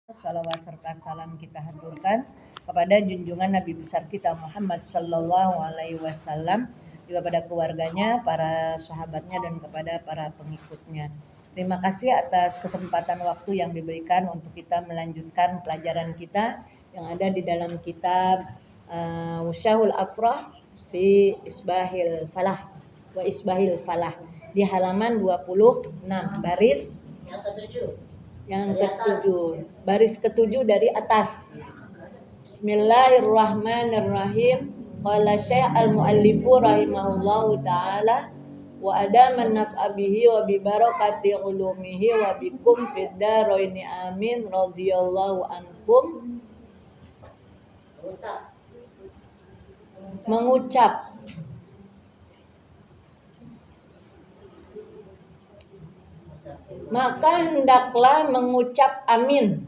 Salawat serta salam kita haturkan kepada junjungan Nabi besar kita Muhammad Sallallahu Alaihi Wasallam, juga pada keluarganya, para sahabatnya, dan kepada para pengikutnya. Terima kasih atas kesempatan waktu yang diberikan untuk kita melanjutkan pelajaran kita yang ada di dalam kitab Wusyahul Afrah fi Isbahil Falah wa Isbahil Falah di halaman 26 baris yang ketujuh, baris ketujuh dari atas. Bismillahirrahmanirrahim. Qala Syekh al-muallifu rahimahullahu ta'ala wa adaman naf'a bihi wa bi barakati ulumihi wa bikum fid daraini amin radhiyallahu ankum. Mengucap maka hendaklah mengucap amin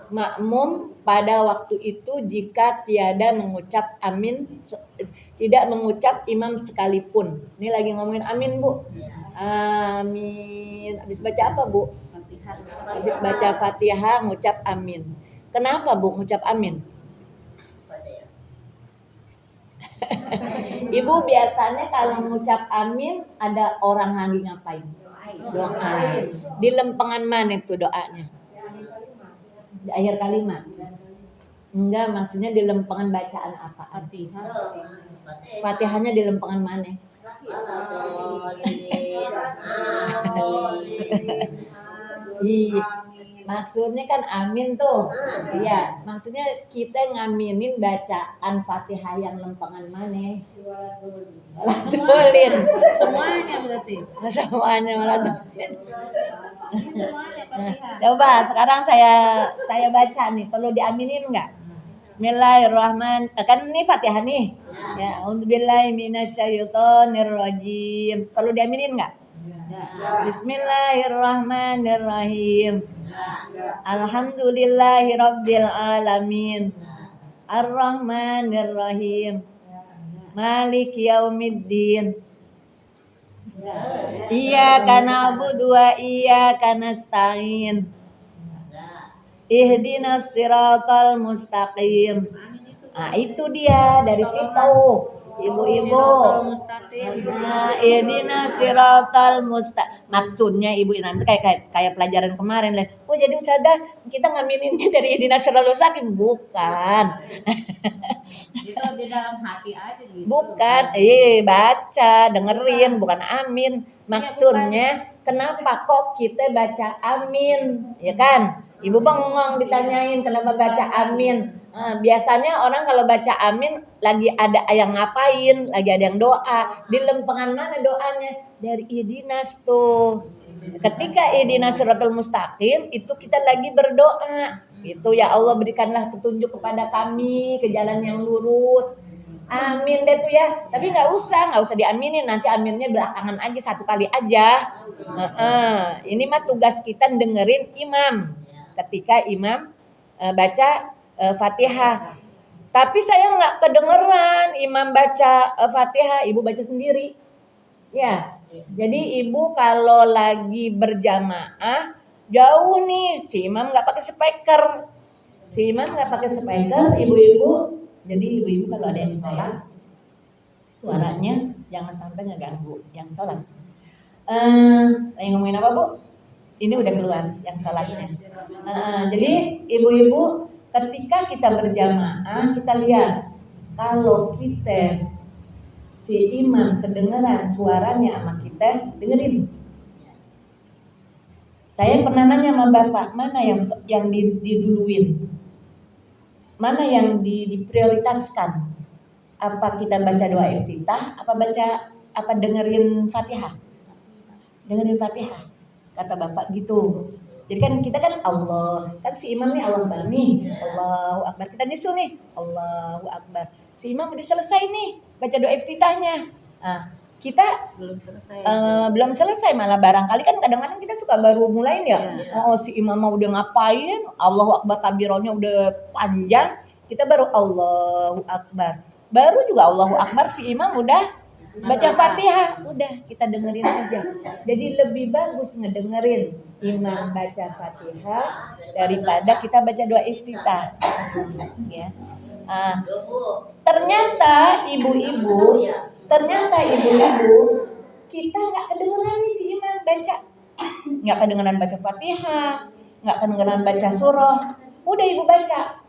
makmum pada waktu itu jika tiada mengucap amin, tidak mengucap imam sekalipun. Ini lagi ngomongin amin, Bu. Amin. Habis baca apa, Bu? Habis baca Fatihah ngucap amin. Kenapa, Bu, ngucap amin? Ibu biasanya kalau ngucap amin ada orang lagi ngapain? Doa. Di lempengan mana itu doanya? Di akhir kalimat. Enggak, maksudnya di lempengan bacaan apa? Fatihahnya di lempengan mana? Maksudnya kan amin tuh. Iya, maksudnya kita ngaminin bacaan Fatihah yang lempengan mana? Semuanya berarti. Semuanya malah Semuanya Fatihah. Coba sekarang saya baca nih, perlu diaminin enggak? Bismillahirrahmanirrahim. Kan ini Fatihah nih. Ya, auzubillahi minasyaitonirrajim. Perlu diaminin enggak? Bismillahirrahmanirrahim. Alhamdulillahirabbil alamin. Arrahmanirrahim. Maliki yaumiddin. Iyyaka na'budu wa iyyaka nasta'in. Ihdinas siratal mustaqim. Nah, itu dia dari situ. Ibu-ibu. Nah, ihdinas siratal mustaqim. Maksudnya ibu nanti kayak pelajaran kemarin lah. Oh, jadi Ustazah kita ngamininnya dari ihdinas siratal mustaqim, bukan. Itu di dalam hati aja gitu. Bukan, baca, dengerin, bukan amin. Maksudnya kenapa kok kita baca amin, ya kan? Ibu bengong ditanyain kenapa baca amin. Biasanya orang kalau baca amin lagi ada yang ngapain, lagi ada yang doa. Di lempengan mana doanya? Dari ihdinas tuh. Ketika ihdinas siratal mustaqim itu kita lagi berdoa. Itu ya Allah berikanlah petunjuk kepada kami ke jalan yang lurus. Amin deh tuh ya. Tapi nggak usah diaminin. Nanti aminnya belakangan aja, satu kali aja. Ini mah tugas kita dengerin imam. Ketika imam baca Fatihah. Tapi saya nggak kedengeran imam baca Fatihah, ibu baca sendiri. Ya. Jadi ibu kalau lagi berjamaah jauh nih, si imam nggak pakai speaker. Ibu-ibu. Jadi ibu-ibu kalau ada yang sholat, suaranya jangan sampai ngeganggu yang sholat. Lagi ngomongin apa, Bu? Ini udah keluar yang sholatnya. Jadi ibu-ibu ketika kita berjamaah kita lihat kalau kita si imam kedengeran suaranya sama kita dengerin. Saya pernah nanya sama bapak mana yang diduluin, mana yang diprioritaskan? Apa kita baca doa iftitah, apa dengerin Fatihah? Dengerin Fatihah. Kata bapak gitu. Jadi kan kita kan Allah, kan si imam nih Allah Akbar nih, Allahu Akbar. Kita nyusul nih, Allahu Akbar. Si imam udah selesai nih baca doa iftitahnya. Kita belum selesai malah barangkali kan kadang-kadang kita suka baru mulain ya. Oh, si imam mau udah ngapain, Allahu Akbar kabironya udah panjang, kita baru Allahu Akbar. Baru juga Allahu Akbar si imam udah baca Fatihah, udah kita dengerin aja. Jadi lebih bagus ngedengerin imam baca Fatihah daripada kita baca doa iftitah. Ya. Ternyata ibu-ibu kita nggak kedengeran nih si imam baca, nggak kedengeran baca Fatihah, nggak kedengeran baca surah. Udah ibu baca.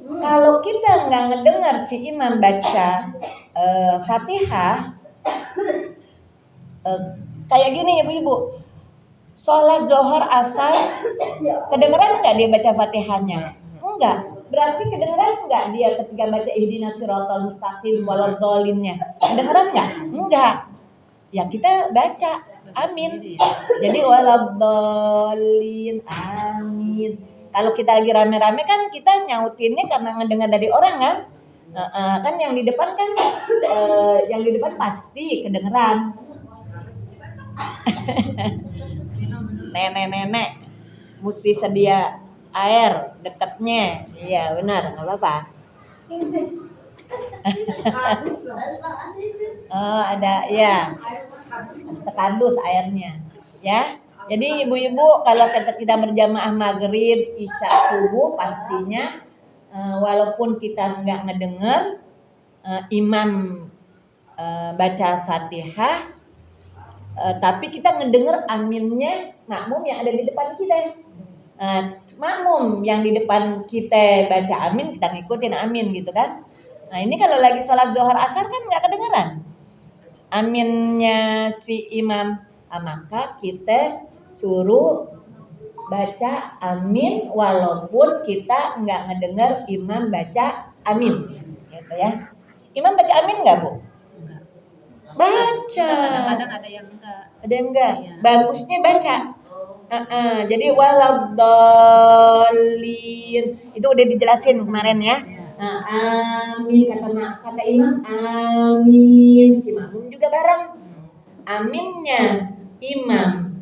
Kalau kita nggak ngedengar si imam baca Fatihah, kayak gini ibu-ibu, sholat zuhur asar, kedengeran nggak dia baca Fatihahnya? Enggak. Berarti kedengeran nggak dia ketika baca ihdinas siratal mustaqim waladhdallinnya? Kedengeran nggak? Enggak. Ya kita baca amin. Jadi waladhdallin amin. Kalau kita lagi rame-rame kan kita nyautinnya karena ngedengar dari orang kan? Kan yang di depan pasti kedengeran. Nenek-nenek mesti sedia air dekatnya. Iya benar, nggak apa-apa. Oh ada ya, sekardus airnya ya. Jadi ibu-ibu kalau kita berjamaah maghrib, isya, subuh pastinya walaupun kita nggak ngedenger imam baca Fatihah, tapi kita ngedenger aminnya makmum yang ada di depan kita. Makmum yang di depan kita baca amin, kita ngikutin amin gitu kan. Nah ini kalau lagi sholat zuhur asar kan nggak kedengeran aminnya si imam, maka kita suruh baca amin walaupun kita nggak ngedengar imam baca amin, gitu ya. Imam baca amin nggak bu? Baca. Kadang-kadang ada yang enggak. Ada yang enggak? Iya. Bagusnya baca. Jadi waladhdallin itu udah dijelasin kemarin ya. Amin kata imam amin, si makmum juga bareng. Aminnya imam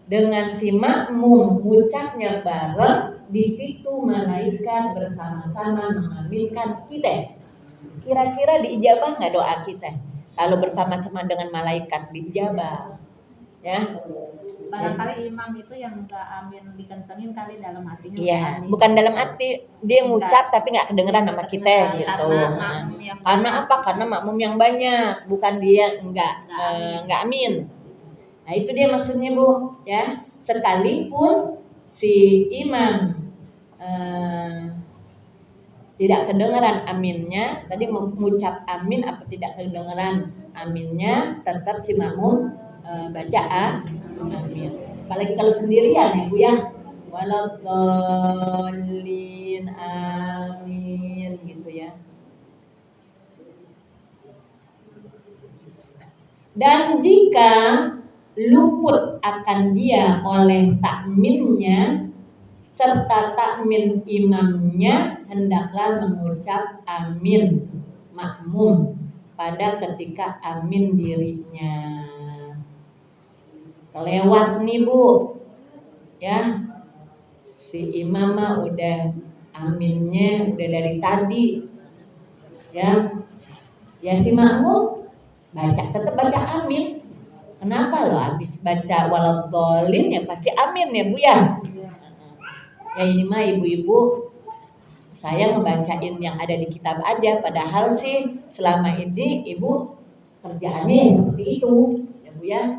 dengan si makmum ucapnya bareng, di situ malaikat bersama-sama mengaminkan kita. Kira-kira diijabah nggak doa kita? Kalau bersama-sama dengan malaikat diijabah, ya. Barangkali imam itu yang enggak amin dikencengin kali dalam hatinya. Iya, bukan dalam hati, dia ngucap tapi nggak kedengeran sama kita gitu. Karena apa? Karena makmum yang banyak, bukan dia nggak amin. Nah itu dia maksudnya bu, ya. Sekalipun si imam tidak kedengaran aminnya, tadi mengucap amin apa tidak kedengaran aminnya, tetap si makmum baca amin. Apalagi kalau sendirian ya bu ya, waladhdallin amin gitu ya. Dan jika luput akan dia oleh takminnya serta takmin imamnya, hendaklah mengucap amin makmum pada ketika amin dirinya. Kelewat nih bu, ya si imam mah udah aminnya udah dari tadi, ya si makmum tetap baca amin. Kenapa lo habis baca waladhdallin ya pasti amin ya bu ya. Ya ini mah ibu-ibu saya ngebacain yang ada di kitab aja, padahal sih selama ini ibu kerjaannya seperti itu ya bu ya.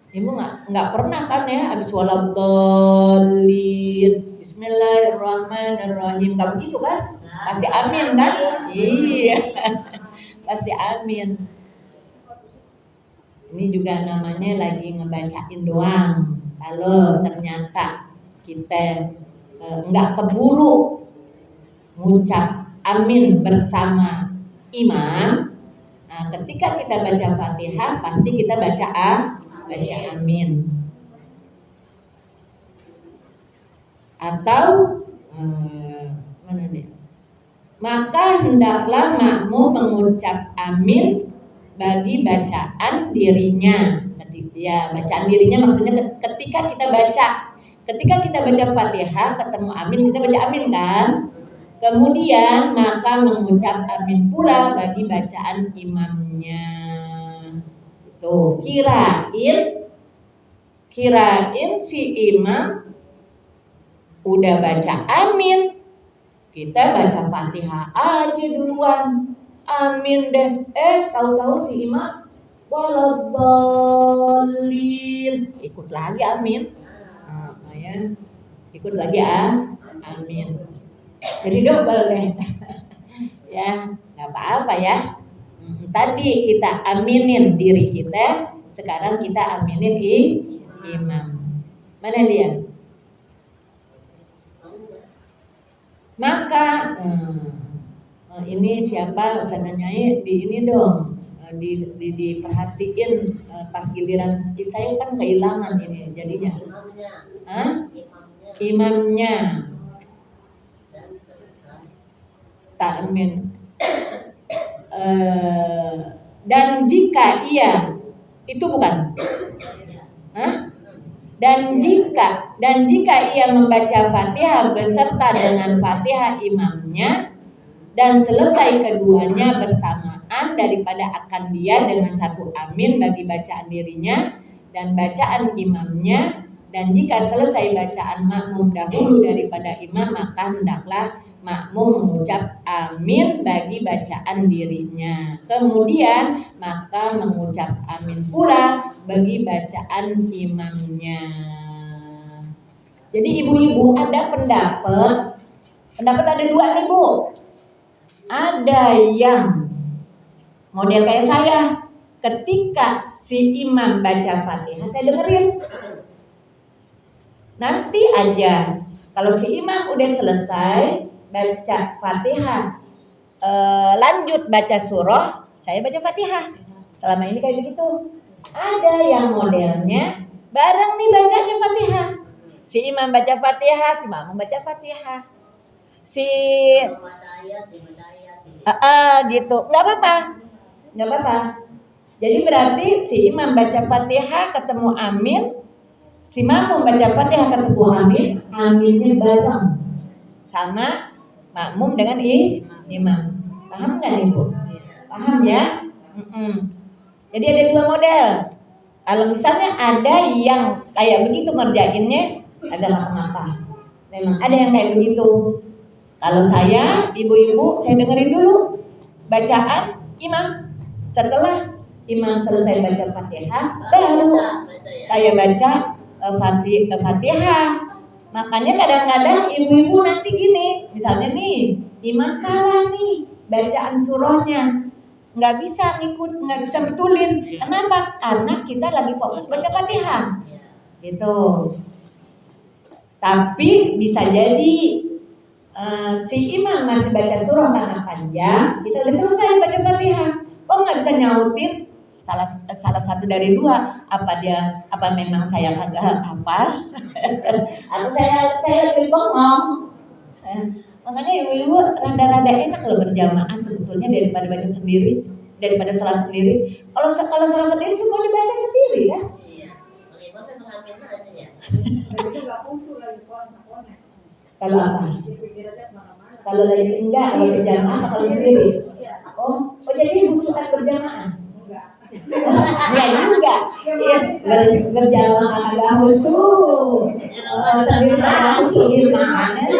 Ibu nggak pernah kan ya habis waladhdallin bismillahirrahmanirrahim nggak begitu kan, pasti amin kan. Iya pasti amin. Ini juga namanya lagi ngebacain doang. Kalau ternyata kita nggak keburu ngucap amin bersama imam, nah, ketika kita baca Fatihah pasti kita baca amin. Atau mana nih? Maka hendaklah makmum mengucap amin bagi bacaan dirinya. Ya, bacaan dirinya maksudnya ketika kita baca Fatihah ketemu amin, kita baca amin kan. Kemudian maka mengucap amin pula bagi bacaan imamnya. Tuh, Kirain si imam udah baca amin, kita baca Fatihah aja duluan, amin deh. Tahu-tahu si imam waladhdallin, ikut lagi amin. Ya, ikut lagi amin. Jadi double deh. Ya, nggak apa-apa ya. Tadi kita aminin diri kita, sekarang kita aminin imam. Mana dia? Maka ini siapa Ustaz nanyai di ini dong, diperhatiin pas giliran saya kan kehilangan ini jadinya. Imamnya takmin. Dan jika ia itu bukan. Dan jika ia membaca Fatihah beserta dengan Fatihah imamnya dan selesai keduanya bersamaan daripada akan dia dengan satu amin bagi bacaan dirinya dan bacaan imamnya, dan jika selesai bacaan makmum dahulu daripada imam, maka hendaklah makmum mengucap amin bagi bacaan dirinya. Kemudian maka mengucap amin pula bagi bacaan imamnya. Jadi ibu-ibu ada pendapat ada dua nih Bu. Ada yang model kayak saya, ketika si imam baca Fatihah saya dengerin. Nanti aja kalau si imam udah selesai baca Fatihah, lanjut baca surah, saya baca Fatihah. Selama ini kayak begitu. Ada yang modelnya bareng nih bacanya Fatihah. Si imam baca Fatihah, si makmum baca Fatihah. Gitu, nggak apa-apa. Jadi berarti si imam baca Fatihah ketemu amin, si makmum baca Fatihah ketemu amin, aminnya bareng sama makmum dengan imam. Paham nggak nih Bu? Paham ya? Jadi ada dua model. Kalau misalnya ada yang kayak begitu ngerjainnya, ada apa-apa. Memang ada yang kayak begitu. Kalau saya, ibu-ibu, saya dengerin dulu bacaan imam. Setelah imam selesai baca Fatihah, baru saya baca Fatihah. Makanya kadang-kadang ibu-ibu nanti gini, misalnya nih, imam salah nih bacaan surahnya, nggak bisa betulin. Kenapa? Karena kita lagi fokus baca Fatihah, gitu. Tapi bisa jadi si imam masih baca surah karena panjang, kita udah selesai baca Fatihah, nggak bisa nyautin salah satu dari dua. Apa memang saya kagak hafal atau saya lagi bengong. Makanya ibu-ibu rada-rada enak loh berjamaah sebetulnya daripada baca sendiri, daripada salah sendiri. Kalau salah sendiri semua dibaca sendiri ya. Iya. Kalau apa? Kalau lagi enggak, kalau berjamaah atau kalau sendiri? Jadi khususan berjamaah? Ya juga. Berjamaah agak khusus. Sendiri khusus gimana sih?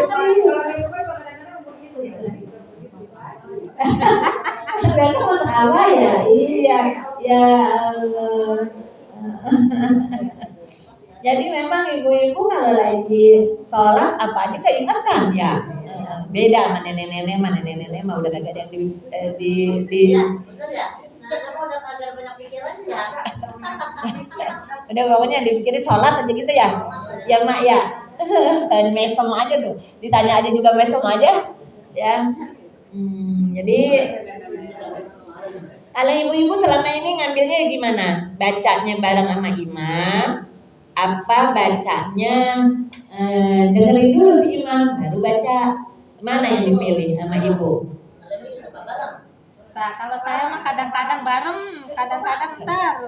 Biasa masalah ya. Iya, ya Allah. Jadi memang ibu-ibu kalau lagi sholat apa aja keingatan ya. Beda sama nenek-nenek mah udah kagak ada yang di betul ya. Udah kagak banyak pikiran ya. Udah pokoknya dipikirin sholat aja gitu ya. Ya mak ya. Mesem aja tuh. Ditanya aja juga mesem aja. Ya. Jadi kalau ibu-ibu selama ini ngambilnya gimana? Bacanya bareng sama imam, apa bacanya dengerin dulu si imam baru baca? Mana yang dipilih sama ibu? Nah, kalau saya mah kadang-kadang bareng, kadang-kadang ntar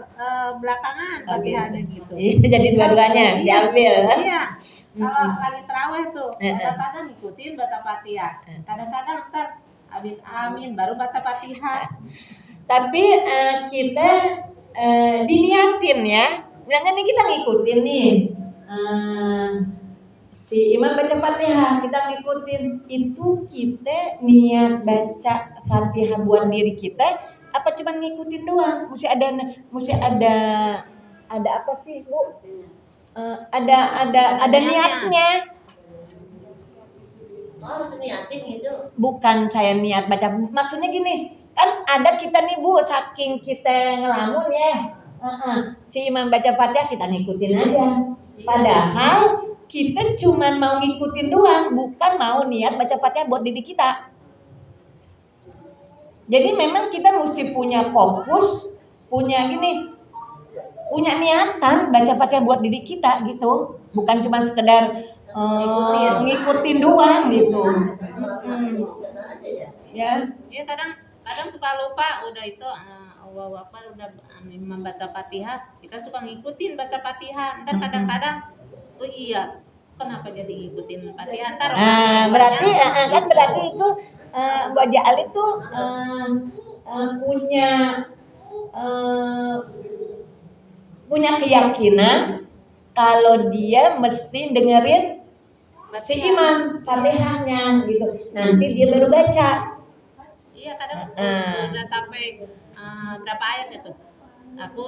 belakangan Fatihahnya gitu. Jadi dua-duanya diambil. Iya. Kalau lagi terawih tuh, kadang-kadang ngikutin baca Fatihah, kadang-kadang ntar habis amin baru baca Fatihah. Tapi kita diniatin ya, Misalnya nih kita ngikutin nih si imam baca Fatihah, kita ngikutin itu, kita niat baca Fatihah buat diri kita apa cuma ngikutin doang? Mesti ada apa sih, Bu? Ada niatnya. Harus niatin gitu. Bukan saya niat baca, maksudnya gini, kan ada kita nih Bu, saking kita ngelamun ya, si imam baca Fatihah kita ngikutin aja. Padahal kita cuma mau ngikutin doang, bukan mau niat baca Fatihah buat diri kita. Jadi memang kita mesti punya fokus, punya niatan baca Fatihah buat diri kita gitu, bukan cuma sekedar ngikutin doang gitu. Ya. Iya, kadang suka lupa udah itu Allahu Akbar udah membaca Fatihah, kita suka ngikutin baca Fatihah. Ntar kadang-kadang oh iya, kenapa jadi ngikutin Fatihah? Ntar berarti kan berarti itu Bu Haji Ali itu punya keyakinan kalau dia mesti dengerin si imam Fatihahnya gitu. Nanti dia baru baca. Iya, kadang udah sampai berapa ayat itu, aku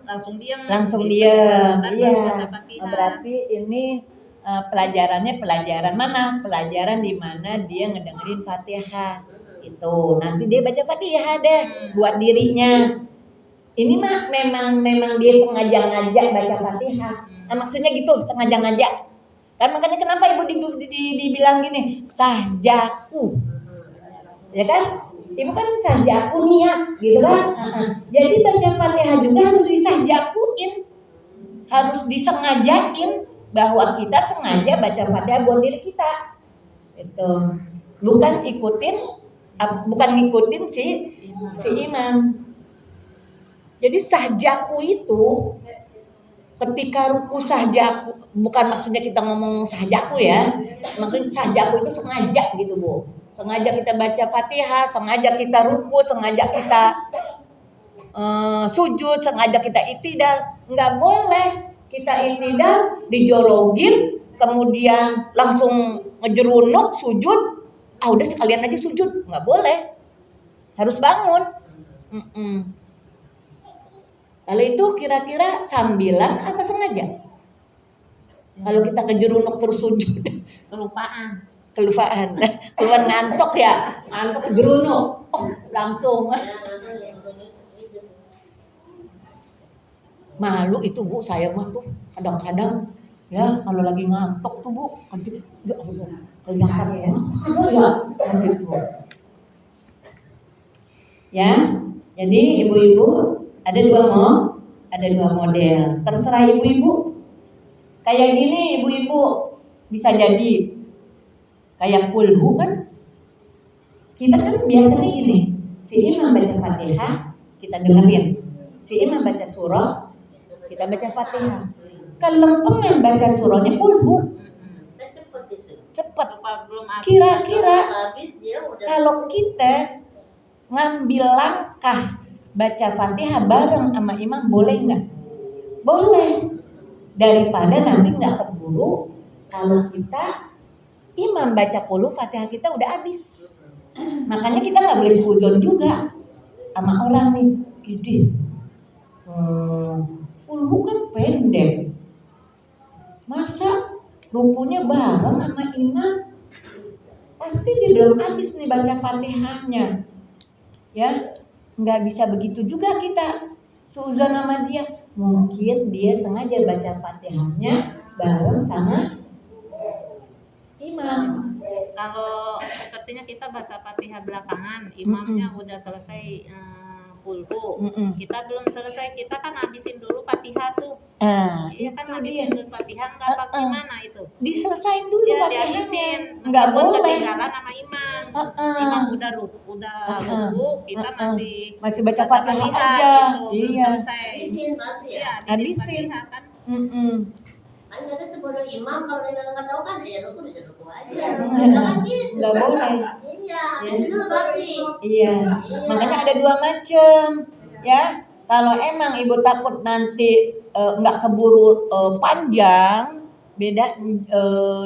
langsung diam. Iya. Berarti ini pelajarannya pelajaran mana? Pelajaran di mana dia ngedengerin Fatihah. Itu nanti dia baca Fatihah deh buat dirinya. Ini mah memang dia sengaja ngajak baca Fatihah. Nah, maksudnya gitu, sengaja ngajak. Kan makanya kenapa Ibu dibilang gini, sahjaku. Ya kan? Ibu kan sahjaku niat, gitu kan? Jadi baca Fatihah juga harus disahjakuin. Harus disengajain bahwa kita sengaja baca Fatihah buat diri kita. Itu. Bukan ngikutin si imam. Jadi sahjaku itu ketika ruku sahjaku, bukan maksudnya kita ngomong sahjaku ya, maksudnya sahjaku itu sengaja gitu Bu, sengaja kita baca Fatihah, sengaja kita ruku, sengaja kita sujud, sengaja kita itidal. Nggak boleh kita itidal dijorogin, kemudian langsung ngejerunuk sujud, udah sekalian aja sujud, nggak boleh, harus bangun. Kalau itu kira-kira sambilan apa sengaja? Kalau kita kejerunuk terus sujud, kelupaan, keluar ngantuk ya, ngantuk kejerunuk, langsung. Malu itu Bu, saya mah tuh kadang-kadang ya kalau lagi ngantuk tuh Bu, ya Allah, kelihatan ya, gitu. Ya, jadi ibu-ibu ada dua model, terserah ibu-ibu. Kayak gini ibu-ibu bisa jadi kayak kulhu kan. Kita kan biasanya gini, si imam baca Fatihah, kita dengerin. Si imam baca surah, kita baca Fatihah. Kelempengan baca surahnya kulhu. Cepat. Kira-kira kalau kita ngambil langkah baca Fatihah bareng sama imam boleh nggak? Boleh. Daripada nanti nggak keburu kalau kita imam baca qulu Fatihah kita udah habis. Makanya kita nggak boleh sujud juga sama orang nih. Gede. Qulu kan pendek. Masa rukunya bareng sama imam? Pasti dia belum habis nih baca Fatihahnya. Ya. Nggak bisa begitu juga kita seuzon sama dia. Mungkin dia sengaja baca Fatihahnya bareng sama imam. Kalau sepertinya kita baca Fatihah belakangan, imamnya udah selesai kulhu, kita belum selesai, kita kan habisin dulu Fatihah tuh. Iya kan, habisin dulu Fatihah, nggak apa gimana itu? Diselesain dulu ya, Fatihahnya. Dihabisin, nggak boleh. Ketinggalan sama imam. Imam udah ruku, kita masih baca Fatihah aja. Gitu, iya. Selesai. Habisin. Fatihah kan. Kan kata sebelum imam kalau dia nggak tahu kan ya ruku aja. Kan gitu. Nggak boleh. Iya, habisin dulu baru. Iya. Makanya ada dua macam, ya. Kalau emang ibu takut nanti nggak keburu panjang, beda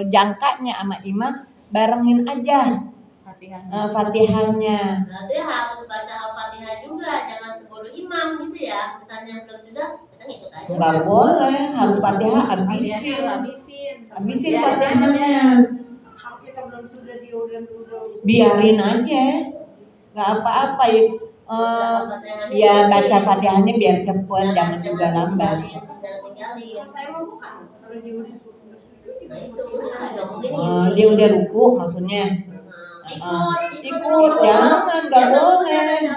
jangkanya sama imam, barengin aja Fatihahnya. Berarti harus baca Al-Fatihah juga, jangan sebodoh imam gitu ya. Misalnya belum sudah, kita ngikut aja. Nggak boleh, harus Fatihah habisin Biarin Fatihahnya. Kalau kita belum sudah dia udah Biarin aja, nggak apa-apa ya. Ya baca Fatihahnya biar cepet, jangan juga lambat. Jangan tinggalin. saya mau bukan kalau dia udah sudah Nah itu benar dong. Dia udah ruku maksudnya. Ikut, jangan, nggak boleh.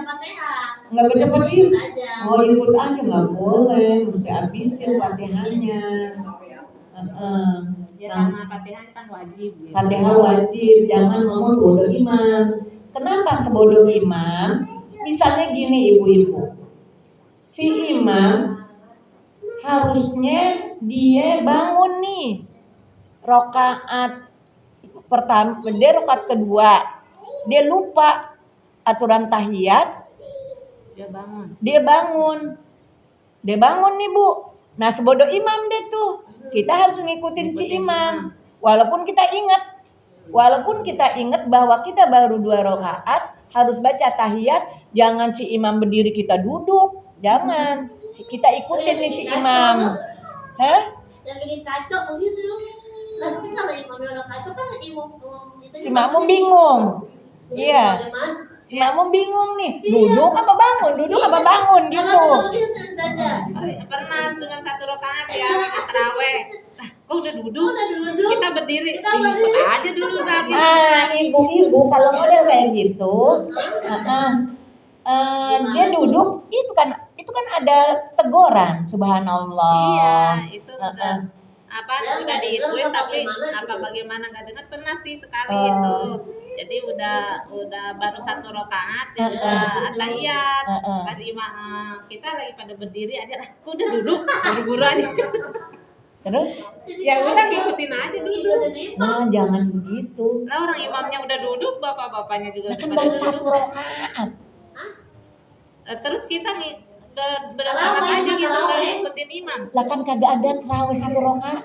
Nggak baca Fatihah. Oh ikut aja nggak boleh, mesti habisin Fatihahnya. Ya karena Fatihah kan wajib gitu. Fatihah wajib, jangan ngomong sebodoh imam. Kenapa sebodoh imam? Misalnya gini ibu-ibu, si imam harusnya dia bangun nih rokaat pertama, dia rokaat kedua, dia lupa aturan tahiyat, dia bangun nih bu. Nah sebodoh imam deh tuh, kita harus ngikutin si imam, walaupun kita ingat bahwa kita baru 2 rakaat harus baca tahiyat, jangan si imam berdiri kita duduk, jangan, kita ikutin nih si imam. Yang bikin kacau begitu. Nanti kalau imamnya udah kacau kan Si makmum bingung. Iya. Si makmum bingung nih, duduk apa bangun gitu. Pernah dengan 1 rakaat ya taraweh. Kok udah duduk? Kita berdiri. Ikut aja dulu lagi. Ibu-ibu kalau model kayak gitu, dia duduk itu kan ada teguran, subhanallah. Iya, itu udah diituin tapi bagaimana nggak dengar pernah sih sekali itu. Jadi udah baru 1 rakaat tahiyat. Pas imam kita lagi pada berdiri aja lah. Kok udah duduk? Buru-buru aja. Terus Ya udah ngikutin aja duduk. nah jangan begitu. Lah orang imamnya udah duduk, bapak-bapaknya juga Kan pada baru 1 duduk. rakaat. Terus kita berdasarkan aja gitu nggak ngikutin imam. Lah kan kagak ada terawih 1 rakaat.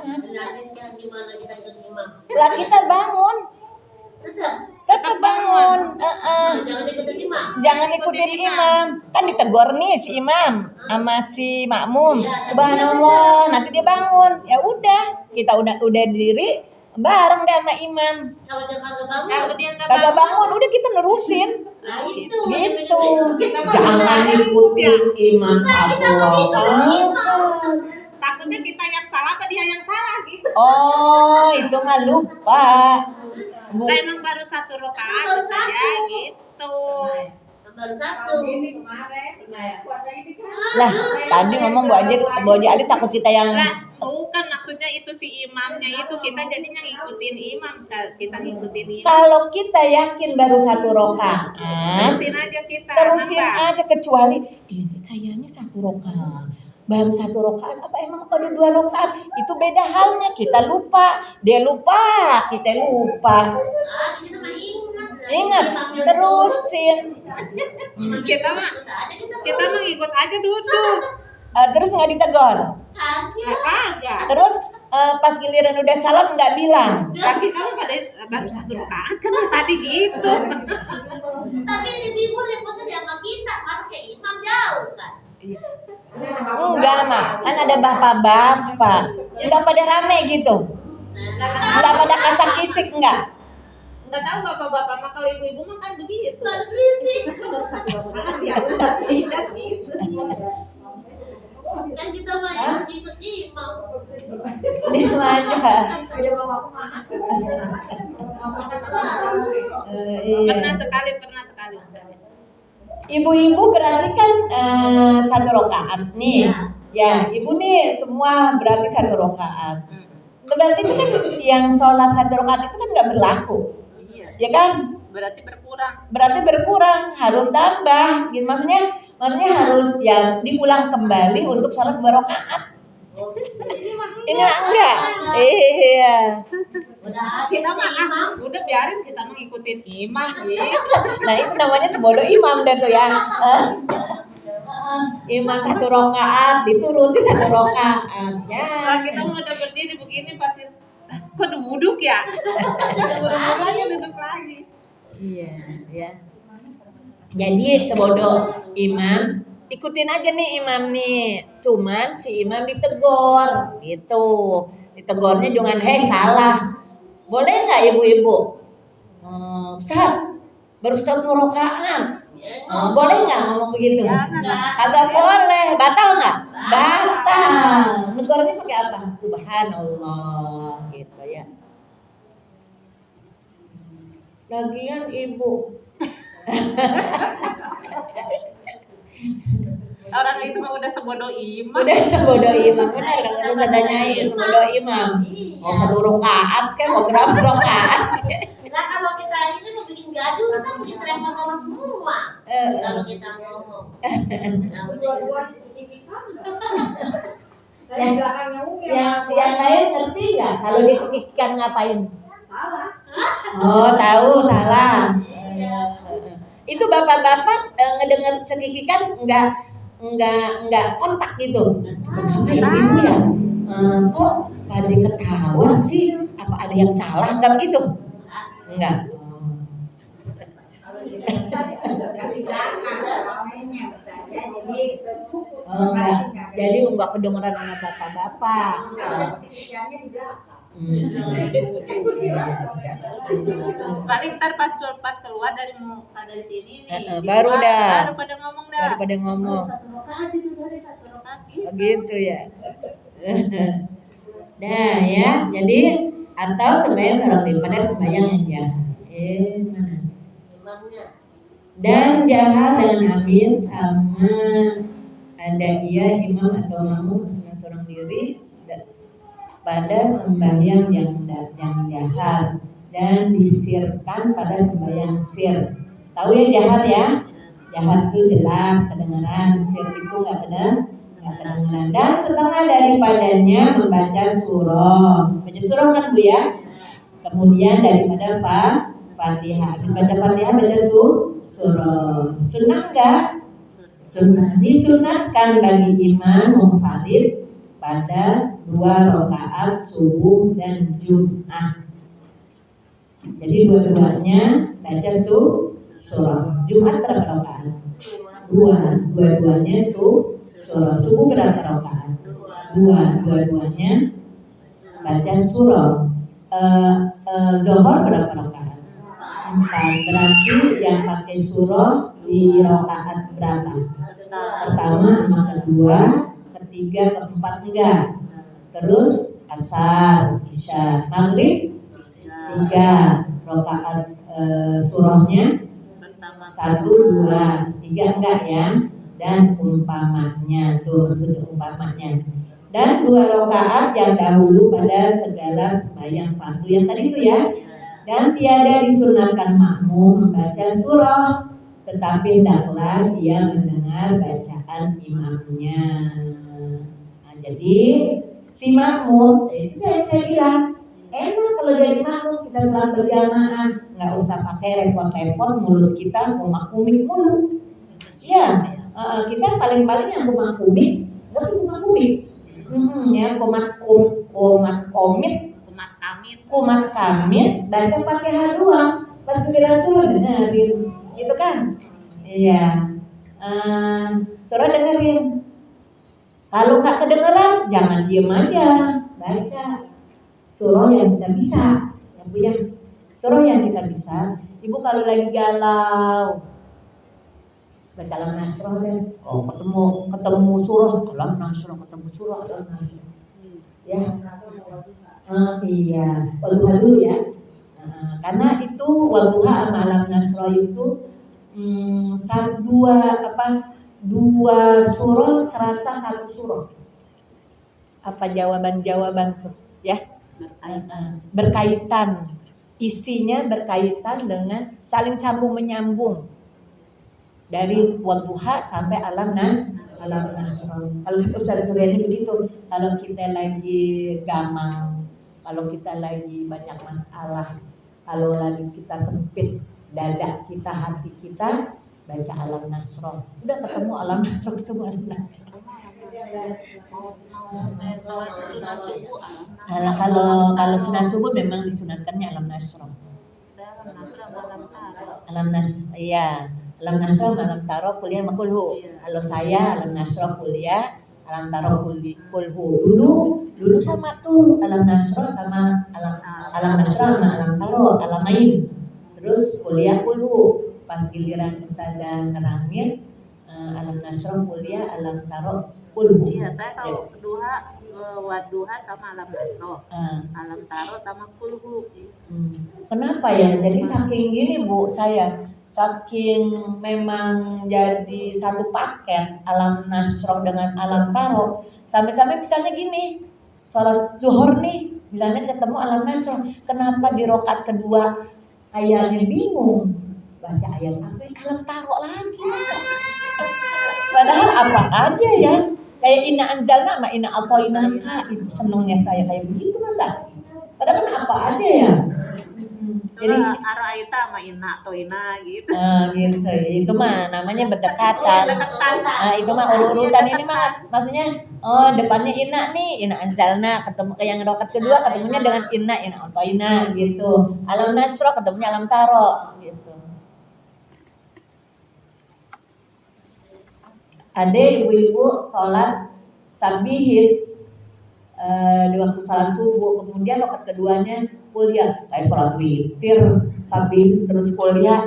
Gimana kita ikut imam? Lah kita bangun, tetap bangun. Jangan ikutin imam. Jangan ikutin imam. Kan ditegur nih si imam sama si makmum. Subhanallah, nanti dia bangun. Ya udah, kita udah diri bareng deh sama imam. Kalau dia kagak bangun, Kalau dia nggak Kagak bangun, udah kita nerusin. nah itu. Gitu. Jangan ikutin imam takutnya kita yang salah apa dia yang salah gitu. Oh, itu mah lupa. Bu. Nah, emang baru 1 rakaat saja gitu. Baru 1. Lah, tadi ngomong Bu Haji Ali takut kita yang Lah, bukan maksudnya itu si imamnya itu kita jadinya ngikutin imam, kita ngikutin imam. kalau kita yakin baru 1 rakaat, Terusin aja kita. terusin nambah. aja kecuali ini kayaknya 1 rakaat. Baru 1 rakaat apa emang ada 2 rakaat? Itu beda halnya. Kita lupa, dia lupa, kita lupa. Kita mah ingat. Ingat, terusin. Kita mah ngikut aja duduk. Terus nggak ditegur. Kagak. Terus pas giliran udah salam nggak bilang. Lah kita mah pada baru 1 rakaat kan tadi gitu. Tapi ibu repotnya di sama kita, masa kayak imam jauh kan? Enggak mah, kan ada bapak-bapak. Enggak pada rame gitu. Enggak pada kasar kisik enggak. Enggak tahu bapak-bapak mah, kalau ibu-ibu mah kan begitu. Baru berisik. Baru 1 rakaat ya udah tidak gitu. Kan kita mah ikut imam. Dia aja. Iya. Pernah sekali. Ibu-ibu berarti kan 1 rakaat nih. Ya, ibu nih semua berarti 1 rakaat. Berarti itu kan yang sholat 1 rakaat itu kan nggak berlaku. Iya. Ya kan? Berarti berkurang. Harus tambah. Gitu maksudnya harus ya diulang kembali untuk sholat 2 rakaat. Ini enggak. Iya. Kita mah udah biarin kita mah ngikutin imam gitu. Nah itu namanya sebodoh imam deh tuh ya. Imam 1 rakaat dituruti 1 rakaat. Ya. Nah, kita mau udah berdiri begini pasti kok duduk ya? Buru-buru aja duduk lagi. Iya, ya. Jadi sebodoh imam, ikutin aja nih imam nih. Cuman si imam ditegur gitu. Ditegurnya dengan salah. Boleh nggak ibu-ibu? Ustaz, baru 1 rakaat. Boleh nggak ngomong begitu? Kagak boleh. Batal nggak? Batal. Negornya pakai apa? Subhanallah gitu ya. Lagian ibu Orang itu mah udah sebodoh imam. udah sebodoh imam, benar kalau kita tanyain sebodoh imam. Mau 1 rakaat kan, mau berapa rakaat? Nah kalau kita ini mau bikin gaduh kita mesti terima sama semua. Kalau kita ngomong. Nah, Dua-duanya cekikikan. Saya Yang- di belakangnya Umi Yang lain ngerti nggak kalau dicekikkan ngapain? salah. Oh tahu salah. Itu bapak-bapak ngedenger cekikikan nggak kontak gitu. Kenapa ibu ya? Kok pada ketawa sih? Apa ada yang salah kan gitu? Enggak. Kalau di saya di belakang ramainya saya jadi Enggak. Jadi enggak kedengeran sama bapak-bapak. cekikikannya di belakang. Paling ntar pas keluar dari sini nih. Baru dah. Baru pada ngomong dah. Baru pada ngomong. 1 rakaat itu dari 1 rakaat. Begitu ya. Nah ya, jadi atau sembahyang seorang diri pada sembahyang yang jahat. Mana? Imamnya. Dan jahat dengan amin sama ada ia imam atau makmum seorang diri pada sembahyang yang jahat dan disirkan pada sembahyang sir. Tahu yang jahat ya? Jahat itu jelas kedengaran, sir itu nggak kedengaran. Dan setengah daripadanya membaca surah. Baca surah kan Bu ya? Kemudian daripada Fatihah. Habis baca Fatihah baca surah. Sunnah enggak? Sunnah. Disunatkan bagi imam munfarid pada 2 rakaat subuh dan Jumat. Jadi dua-duanya baca surah. Jumat berapa rakaat? 2. Dua-duanya surah. Subuh berapa rakaat? 2. Dua-duanya baca surah. Zuhur berapa rakaat? 4. Berarti yang pakai surah di rakaat berapa? Pertama sama kedua, ketiga, keempat enggak. Terus asar, isya, maghrib 3 rakaat surahnya 1, 2, 3 enggak ya. Dan umpamanya tuh umpamanya. Dan 2 rakaat yang dahulu pada segala sembahyang fardu yang tadi itu ya. Dan tiada disunahkan makmum membaca surah, tetapi hendaklah dia mendengar bacaan imamnya. Nah, jadi si makmum itu saya bilang enak kalau jadi makmum kita sholat berjamaah, nggak usah pakai repot-repot mulut kita ngumak-ngumik mulu. Ya, kita paling-paling yang ngumak-ngumik, berarti ngumak-ngumik. Ya kumat kamit baca Fatihah doang, pas giliran surah dengerin, gitu kan? Iya. Surah dengerin. Kalau nggak kedengeran, jangan diem aja, baca surah yang kita bisa, yang punya surah yang kita bisa. Ibu kalau lagi galau, baca Alam Nasrah deh. Oh, ketemu surah Alam Nasrah, ya. Iya, Wadduha dulu ya. Karena itu Wadduha sama Alam Nasrah itu dua surah serasa 1 surah. Apa jawaban tuh ya? Berkaitan. Isinya berkaitan dengan saling sambung menyambung. Dari Wadduha sampai Alam Nasrah. Kalau Ustaz Suryani begitu, kalau kita lagi gamang, kalau kita lagi banyak masalah, kalau lagi kita sempit dada kita, hati kita, baca alam nasroh. Udah ketemu alam nasroh, ketemu alam nasroh. Sholat sunat subuh Kalau sunat subuh memang disunatkannya alam nasroh. saya alam nasrah malam taro. Alam nasroh, iya. Alam nasroh, malam taro, kuliah makulhu. Kalau saya alam nasroh kuliah, alam taro kulhu. Dulu sama tuh alam nasroh sama alam nasroh sama alam taro, alamain. Terus kuliah kulhu. Pas giliran Ustazah nerangin alam nasroh kuliah, alam taro kulhu. Iya, saya tahu wadduha sama alam nasroh, alam taro sama kulhu. Kenapa ya? Jadi saking gini Bu, saya saking memang jadi satu paket alam nasroh dengan alam taro. Sampai-sampai misalnya gini, sholat zuhur nih, misalnya ketemu alam nasroh, kenapa di rokat kedua kayaknya bingung? Baca ayat apa? Alam taro lagi. Padahal apa aja ya? Kayak ina anjalna sama ina atoinaka, itu senengnya saya kayak begitu masa. Padahal kan apa aja ya? Jadi araita sama ina atau ina gitu. Gitu. Itu mah namanya berdekatan. Itu mah urutan ini mah maksudnya depannya ina nih, ina anjalna ketemu ke yang rokat kedua ketemunya dengan ina atoina gitu. Alam nasroh ketemunya alam taro gitu. Ada ibu-ibu sholat sabihis di waktu sholat subuh, kemudian rokat keduanya kuliah, kayak sholat witir, sabihis terus kuliah.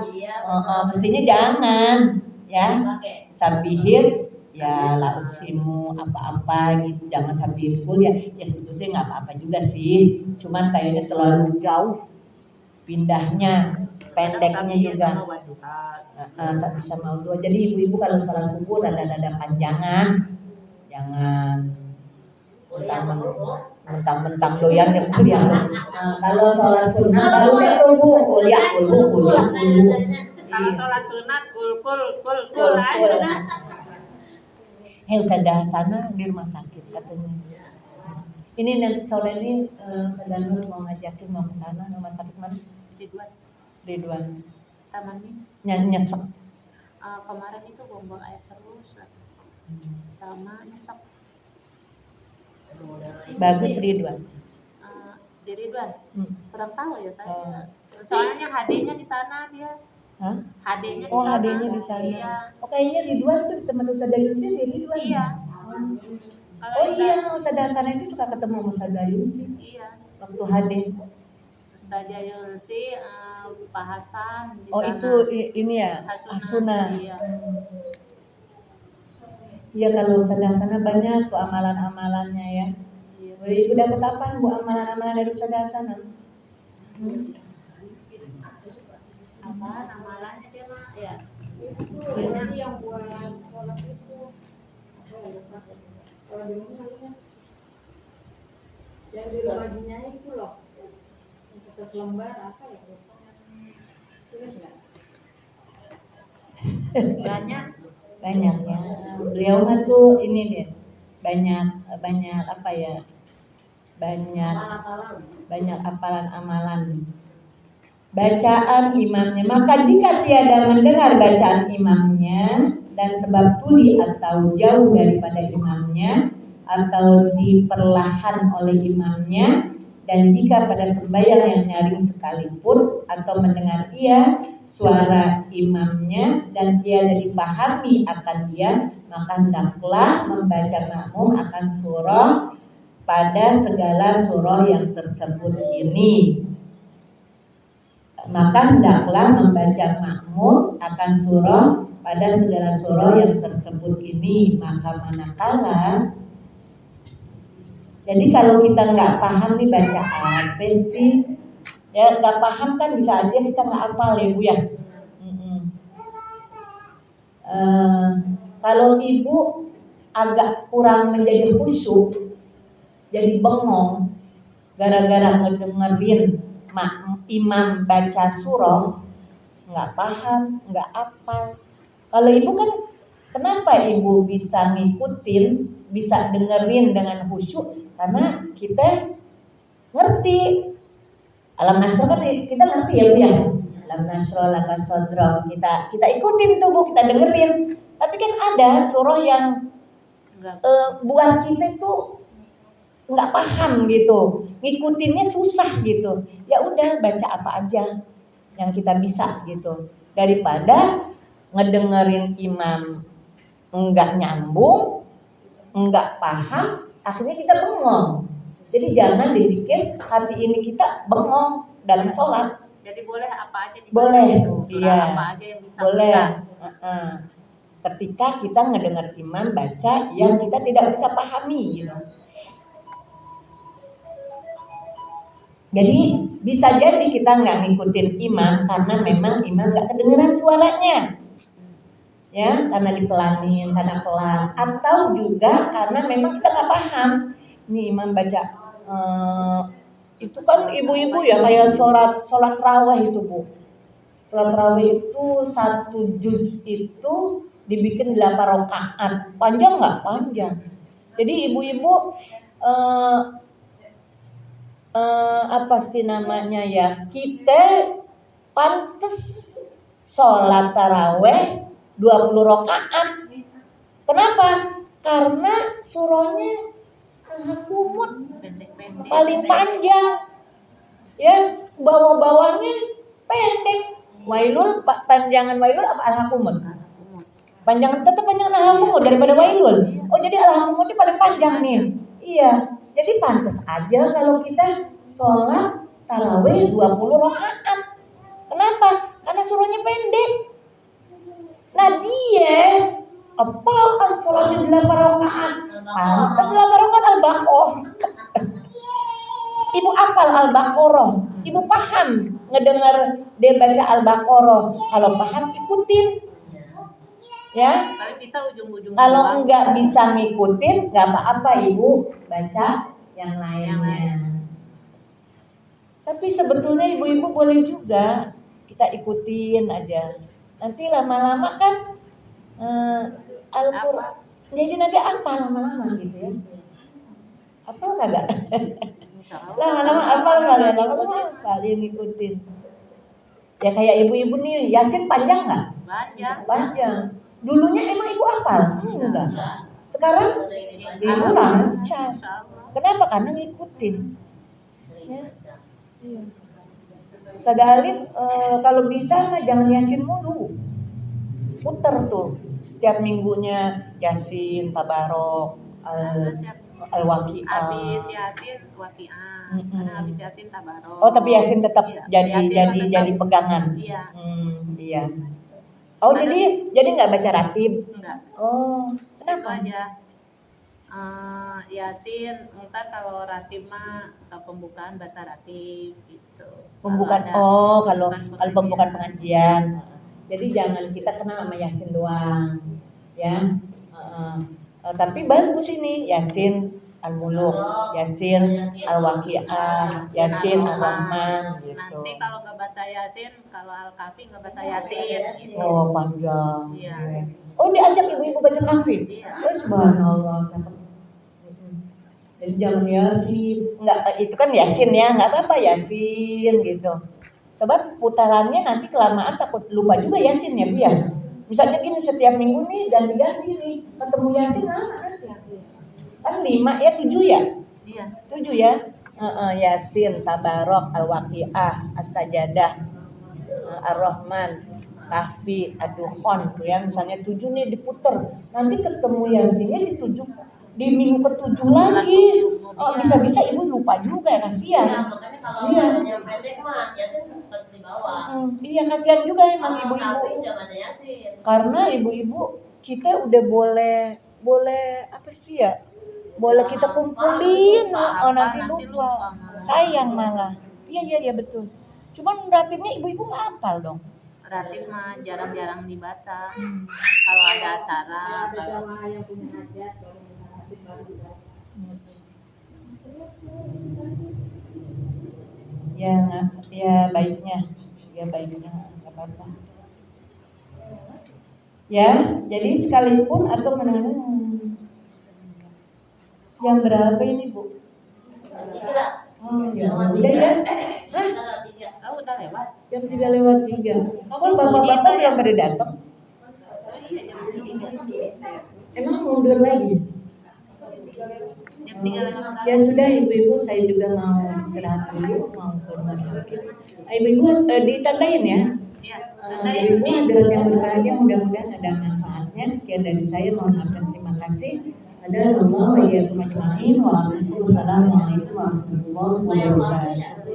Mestinya jangan ya, sabihis ya lauksimu apa-apa gitu, jangan sabihis kuliah. Ya sebetulnya nggak apa-apa juga sih, cuman kayaknya terlalu jauh pindahnya, pendeknya juga. Bisa mau dua. Jadi ibu-ibu kalau sholat subuh rada-rada panjangan, jangan mentang-mentang doyan ya kuliah. Kalau sholat sunat baru deh tunggu kuliah. Kalau sholat sunat kul aja udah. Ustazah sana di rumah sakit katanya. Ini nanti sore ini Ustazah Nur mau ngajakin mau ke sana, rumah sakit mana? Ridwan. Taman ini. Nyesek. Kemarin itu buang air terus sama nyesek. Bagus Ridwan. Di Ridwan. Kurang tahu ya saya. Soalnya HD-nya di sana dia. Hah? HD-nya di Oh, sana. HD-nya di sana. Iya. Oh, kayaknya Ridwan tuh teman Ustazah Yunsi di Ridwan. Iya. Oh iya, Ustazah sana itu suka ketemu Ustazah Yunsi. Iya. Waktu HD. Ustazah Yunsi, Pak Hasan di Oh sana. itu ini ya, Asuna. Iya. Iya kalau Ustazah sana banyak tuh amalan-amalannya ya. Ibu dapat apa Bu amalan-amalan dari Ustazah sana? Apa amalannya dia mah ya? Ini yang buat sholat itu. Kalau di rumah yang di rumah Jinya itu loh. Kita selembar apa ya? Tulis nggak? Banyak ya. Beliau mah tuh ini dia banyak apa ya? Banyak apalan amalan. Bacaan imamnya. Maka jika tiada mendengar bacaan imamnya dan sebab tuli atau jauh daripada imamnya atau diperlahan oleh imamnya, dan jika pada sembahyang yang nyaring sekalipun atau mendengar ia suara imamnya dan tiada dipahami akan dia, maka hendaklah membaca makmum akan surah pada segala surah yang tersebut ini. Maka hendaklah membaca makmum akan surah pada segala surah yang tersebut ini. Maka manakala, jadi kalau kita nggak paham nih baca apa sih, ya nggak paham kan bisa aja kita nggak hafal ya Bu ya. Kalau ibu agak kurang menjadi khusyuk, jadi bengong gara-gara ngedengerin imam baca surah, nggak paham, nggak hafal. Kalau ibu kan, kenapa ibu bisa ngikutin, bisa dengerin dengan khusyuk? Karena kita ngerti. Alam nasroh kan kita ngerti ya Bu ya. lam nasroh laka sodroh, kita ikutin tuh Bu, kita dengerin. Tapi kan ada surah yang buat kita tuh nggak paham gitu, ngikutinnya susah gitu. Ya udah baca apa aja yang kita bisa gitu, daripada ngedengerin imam enggak nyambung, enggak paham, akhirnya kita bengong. Jadi jangan dibikin hati ini kita bengong dalam sholat. Jadi boleh apa aja dibaca Boleh, itu, surah iya. apa aja yang bisa Boleh. kita. Ketika kita ngedengar imam baca yang kita tidak bisa pahami gitu. Jadi bisa jadi kita nggak ngikutin imam karena memang imam nggak kedengeran suaranya, ya, karena dipelanin, karena pelan, atau juga karena memang kita nggak paham. Nih imam baca itu kan ibu-ibu ya kayak sholat raweh itu Bu. Sholat raweh itu 1 juz itu dibikin 8 rakaat. Panjang nggak? Panjang. Jadi ibu-ibu apa sih namanya ya? Kita pantes sholat taraweh 20 rakaat. Kenapa? Karena surahnya Al-Qumut Pendek-pendek. paling panjang, ya, bawah-bawahnya pendek. Wailul, panjangan Wailul apa Al-Qumut? Panjangan, tetap panjangan Al-Qumut daripada Wailul. Oh jadi Al-Qumut ini paling panjang nih. Iya, jadi pantas aja kalau kita sholat tarawih 20 rakaat. Kenapa? Karena surahnya pendek. Nah dia apaan sholatnya 8 rakaat? Pantas 8 rakaat Al-Baqarah. Ibu apal Al-Baqarah, ibu paham ngedengar dia baca Al-Baqarah. Kalau paham ikutin, ya. Paling bisa ujung-ujung. Kalau enggak bisa ngikutin, nggak apa-apa ibu baca yang lainnya. Tapi sebetulnya ibu-ibu boleh juga kita ikutin aja. Nanti lama-lama kan Al-Quran, jadi nanti apa lama-lama gitu ya? Apa kagak? Lama-lama lama-lama kalian ngikutin. Ya kayak ibu-ibu nih, Yasin panjang nggak? Panjang. Dulunya emang ibu hafal? Enggak. Sekarang ibu lancar. Kenapa? Karena ngikutin. Ya. Iya. Sadalit kalau bisa mah jangan Yasin mulu. Puter tuh setiap minggunya Yasin, Tabarok, Al-Waqi'ah. Habis Yasin Waqi'ah. Karena habis Yasin Tabarok. Oh, tapi Yasin tetap Iya. jadi pegangan. Iya. Iya. Oh, jadi nggak baca ratib? Enggak. Oh, Itu kenapa? aja. Yasin, entar kalau ratib mah atau pembukaan baca ratib gitu. Pembukaan. Kalau ada Kalau pembukaan pengajian. Jadi jangan kita kenal sama Yasin doang, ya. Tapi bagus ini Yasin Al-Muluk, Yasin Al-Waqi'ah, Yasin Ar-Rahman gitu. Nanti kalau nggak baca Yasin, kalau Al-Kahfi nggak baca Yasin. Gitu. Oh, panjang. Iya. Oh, diajak ibu-ibu baca Kahfi. Iya. Oh, subhanallah. Jadi jangan Yasin. Enggak, itu kan Yasin ya, nggak apa-apa Yasin gitu. Sebab putarannya nanti kelamaan takut lupa juga Yasin ya Bu ya. Misalnya gini setiap minggu nih ganti-ganti nih ketemu Yasin nanti. Kan 5 ya 7 ya? Iya. 7 ya. Yasin, Tabarok, Al-Waqi'ah, As-Sajadah, Ar-Rahman, Kahfi, Ad-Dukhan ya, misalnya 7 nih diputer. Nanti ketemu Yasinnya di 7 di minggu ke-7 lagi. Oh, bisa-bisa ibu lupa juga ya, kasihan. Ya, makanya kalau yang pendek mah Yasin pasti di bawah. Iya, kasihan juga emang ibu-ibu. Tapi nggak baca Yasin. Karena ibu-ibu kita udah boleh apa sih ya? Boleh kita kumpulin, nanti lupa. Sayang malah. Iya betul. Cuman ratibnya ibu-ibu nggak hafal dong. Ratib mah jarang-jarang dibaca. Kalau ada acara, Ada kalau jamaah yang punya hajat baru menghadap baru dibaca. Ya baiknya nggak apa-apa. Ya, jadi sekalipun atau menengah yang berapa ini Bu? 3. Oh ya, udah ya. Antara 3. udah lewat. Jam 3:03. Kok bapak-bapak belum pada datang? Emang mundur lagi? Jam 3 Ya sudah ibu-ibu, saya juga mau istirahat dulu, mau ke rumah sakit. Ibu-ibu ditandain ya. Ya, Ibu hadirat yang berbahagia, mudah-mudahan ada manfaatnya. Sekian dari saya, mohon maaf dan terima kasih. Ada Allah wa iyyakum ajma'in. Wassalamualaikum warahmatullahi wabarakatuh.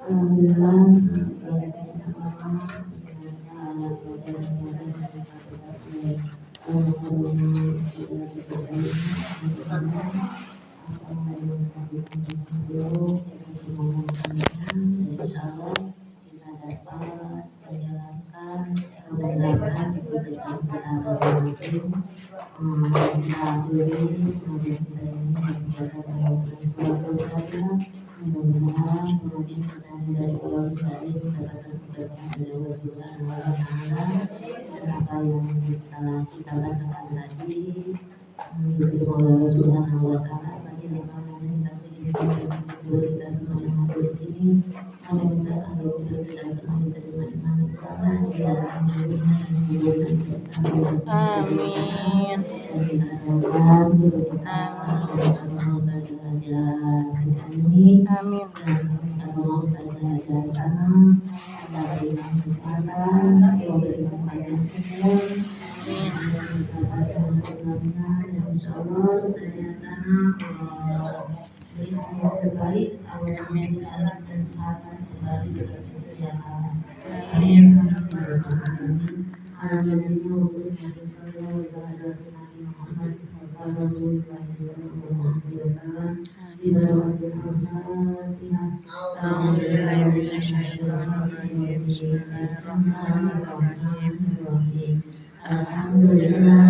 Alhamdulillah. Kita bacakan tadi begitu Allah Subhanahu wa taala bagaimana kita semua yang ada di sini, mudah-mudahan kita semua diterima iman Islam ya Amin. Alhamdulillah.